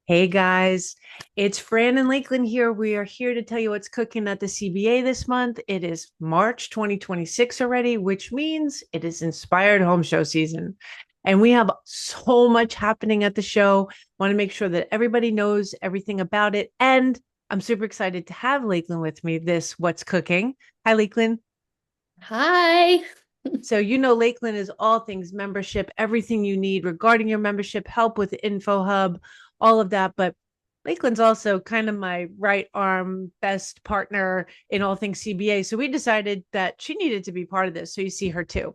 Hey guys, it's Fran and Lakelyn here. We are here to tell you what's cooking at the CBA this month. It is March 2026 already, which means it is inspired home show season. And we have so much happening at the show. Want to make sure that everybody knows everything about it. And I'm super excited to have Lakelyn with me this What's Cooking. Hi, Lakelyn. Hi. So, Lakeland is all things membership, everything you need regarding your membership, help with Info Hub, all of that. But Lakeland's also kind of my right arm best partner in all things CBA. So we decided that she needed to be part of this. So you see her too.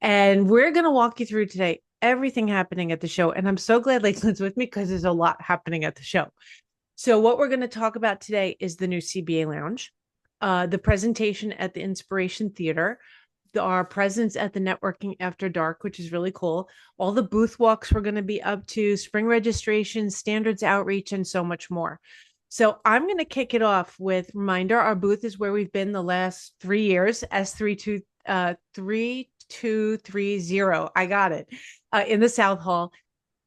And we're going to walk you through today everything happening at the show. And I'm so glad Lakeland's with me because there's a lot happening at the show. So, what we're going to talk about today is the new CBA Lounge, the presentation at the Inspiration Theater, our presence at the Networking After Dark, which is really cool. All the booth walks we're going to be up to, spring registration, standards outreach, and so much more. So I'm going to kick it off with reminder. Our booth is where we've been the last 3 years, S3230. I got it. In the South Hall.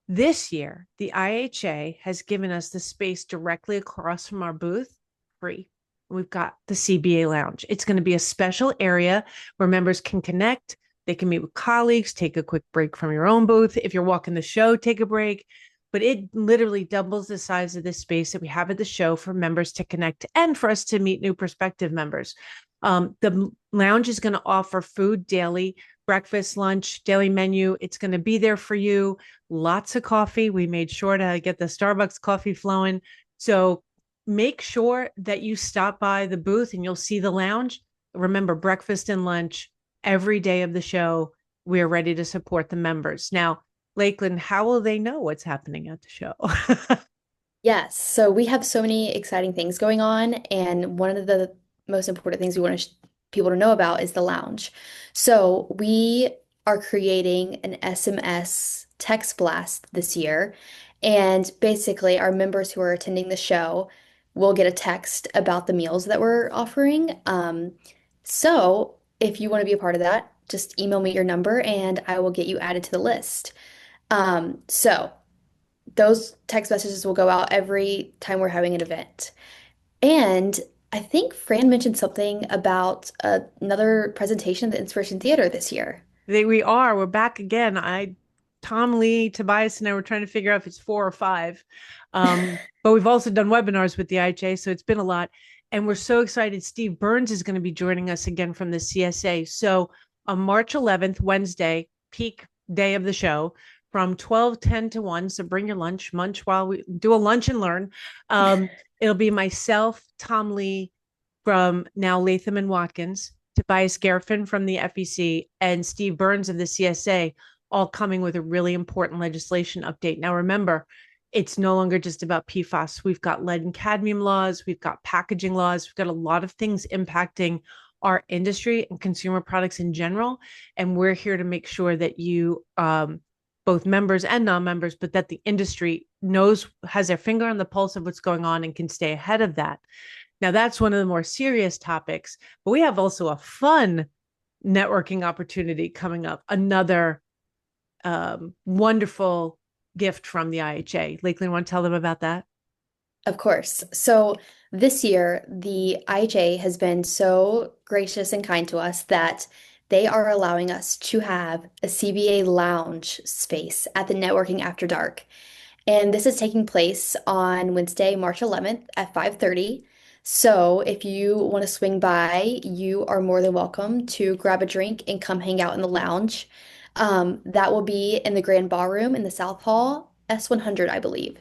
This year, the IHA has given us the space directly across from our booth free. We've got the CBA Lounge. It's going to be a special area where members can connect. They can meet with colleagues, take a quick break from your own booth. If you're walking the show, take a break. But it literally doubles the size of this space that we have at the show for members to connect and for us to meet new prospective members. The lounge is going to offer food daily, breakfast, lunch, daily menu. It's going to be there for you. Lots of coffee. We made sure to get the Starbucks coffee flowing. So make sure that you stop by the booth and you'll see the lounge. Remember, breakfast and lunch every day of the show. We're ready to support the members. Now, Lakeland, how will they know what's happening at the show? Yes, so we have so many exciting things going on, and one of the most important things we want people to know about is the lounge. So we are creating an SMS text blast this year, and basically our members who are attending the show will get a text about the meals that we're offering. So if you want to be a part of that, just email me your number and I will get you added to the list. So those text messages will go out every time we're having an event. And I think Fran mentioned something about another presentation at the Inspiration Theater this year. We are. We're back again. Tom Lee, Tobias, and I were trying to figure out if it's 4 or 5. But we've also done webinars with the IHA, so it's been a lot. And we're so excited. Steve Burns is going to be joining us again from the CSA. So on March 11th, Wednesday, peak day of the show, from 12:10 to 1. So bring your munch while we do a lunch and learn. It'll be myself, Tom Lee from now Latham and Watkins, Tobias Gerfin from the FEC, and Steve Burns of the CSA, all coming with a really important legislation update. Now, remember, it's no longer just about PFAS. We've got lead and cadmium laws, we've got packaging laws, we've got a lot of things impacting our industry and consumer products in general. And we're here to make sure that you, both members and non-members, but that the industry has their finger on the pulse of what's going on and can stay ahead of that. Now, that's one of the more serious topics, but we have also a fun networking opportunity coming up. Another wonderful gift from the IHA. Lakeland, want to tell them about that? Of course. So this year, the IHA has been so gracious and kind to us that they are allowing us to have a CBA lounge space at the Networking After Dark. And this is taking place on Wednesday, March 11th at 5:30. So if you want to swing by, you are more than welcome to grab a drink and come hang out in the lounge. That will be in the Grand Ballroom in the South Hall, S100, I believe.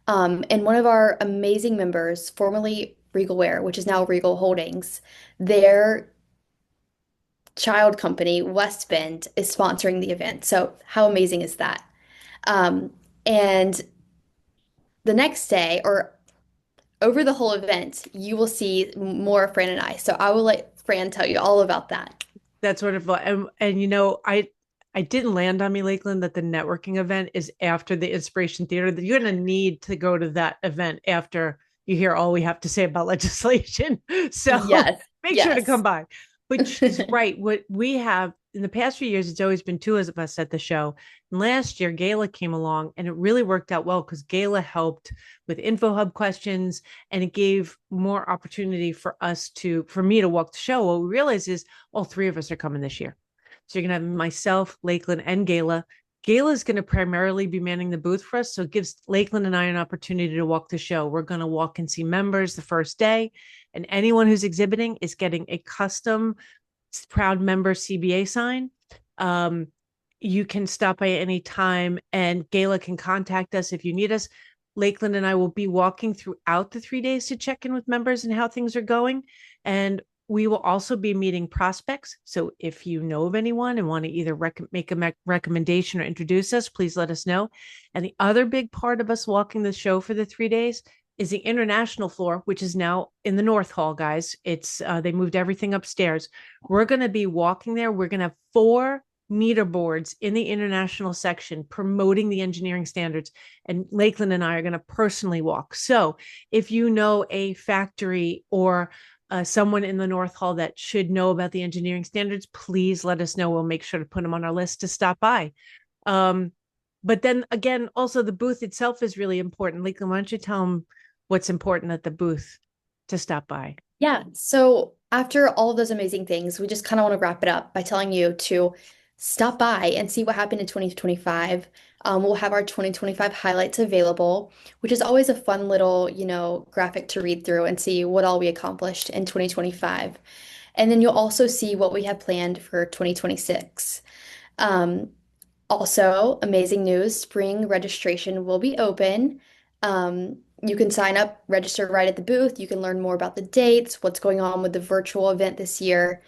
And one of our amazing members, formerly Regalware, which is now Regal Holdings, their child company, West Bend, is sponsoring the event. So how amazing is that? Um, and the next day, or over the whole event, you will see more of Fran and I. So I will let Fran tell you all about that. That's wonderful. And I didn't land on me, Lakeland, that the networking event is after the Inspiration Theater. That you're going to need to go to that event after you hear all we have to say about legislation. So Yes, make sure to yes. come by. But she's right. What we have in the past few years, it's always been two of us at the show. And last year, Gayla came along and it really worked out well because Gayla helped with InfoHub questions and it gave more opportunity for me to walk the show. What we realized is all three of us are coming this year. So you're going to have myself, Lakelyn, and Gayla. Gayla is going to primarily be manning the booth for us. So it gives Lakelyn and I an opportunity to walk the show. We're going to walk and see members the first day. And anyone who's exhibiting is getting a custom proud member CBA sign. You can stop by any time and Gayla can contact us if you need us. Lakelyn and I will be walking throughout the 3 days to check in with members and how things are going. And we will also be meeting prospects. So if you know of anyone and want to either make a recommendation or introduce us, please let us know. And the other big part of us walking the show for the 3 days is the international floor, which is now in the North Hall, guys. It's they moved everything upstairs. We're going to be walking there. We're going to have 4 meter boards in the international section promoting the engineering standards. And Lakelyn and I are going to personally walk. So if you know a factory or someone in the North Hall that should know about the engineering standards, please let us know. We'll make sure to put them on our list to stop by. But then again, also the booth itself is really important. Lakelyn, why don't you tell them what's important at the booth to stop by? Yeah, so after all of those amazing things, we just kind of want to wrap it up by telling you to stop by and see what happened in 2025. We'll have our 2025 highlights available, which is always a fun little, graphic to read through and see what all we accomplished in 2025. And then you'll also see what we have planned for 2026. Um, Also, amazing news, spring registration will be open. You can sign up, register right at the booth. You can learn more about the dates, what's going on with the virtual event this year.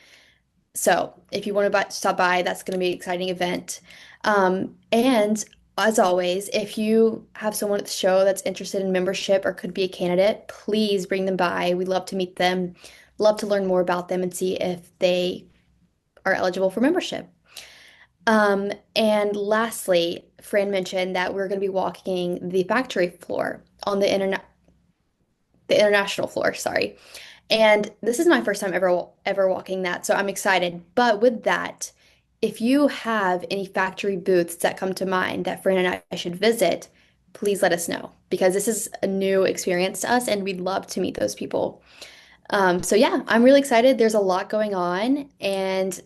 So if you want to stop by, that's going to be an exciting event. And as always, if you have someone at the show that's interested in membership or could be a candidate, please bring them by. We'd love to meet them, love to learn more about them and see if they are eligible for membership. And lastly, Fran mentioned that we're going to be walking the factory floor on the international floor, sorry. And this is my first time ever walking that, so I'm excited. But with that, if you have any factory booths that come to mind that Fran and I should visit, please let us know because this is a new experience to us and we'd love to meet those people. So yeah, I'm really excited. There's a lot going on and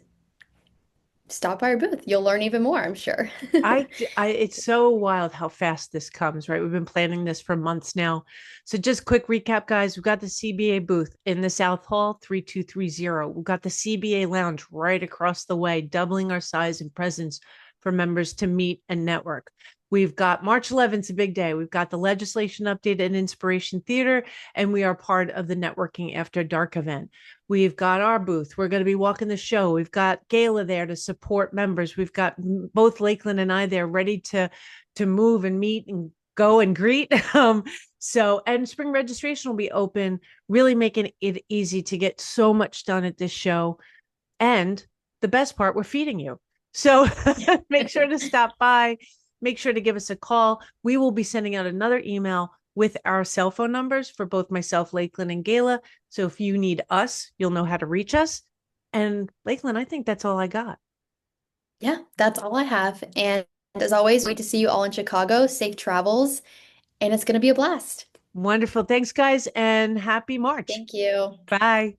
stop by our booth. You'll learn even more, I'm sure. It's so wild how fast this comes, right? We've been planning this for months now. So just quick recap, guys. We've got the CBA booth in the South Hall, 3230. We've got the CBA Lounge right across the way, doubling our size and presence for members to meet and network. We've got March 11th, a big day. We've got the legislation update and Inspiration Theater, and we are part of the Networking After Dark event. We've got our booth. We're going to be walking the show. We've got Gayla there to support members. We've got both Lakelyn and I there ready to move and meet and go and greet. And spring registration will be open, really making it easy to get so much done at this show. And the best part, we're feeding you. So make sure to stop by. Make sure to give us a call. We will be sending out another email with our cell phone numbers for both myself, Lakelyn, and Gayla. So if you need us, you'll know how to reach us. And Lakelyn, I think that's all I got. Yeah, that's all I have. And as always, wait to see you all in Chicago. Safe travels, and it's going to be a blast. Wonderful. Thanks, guys, and happy March. Thank you. Bye.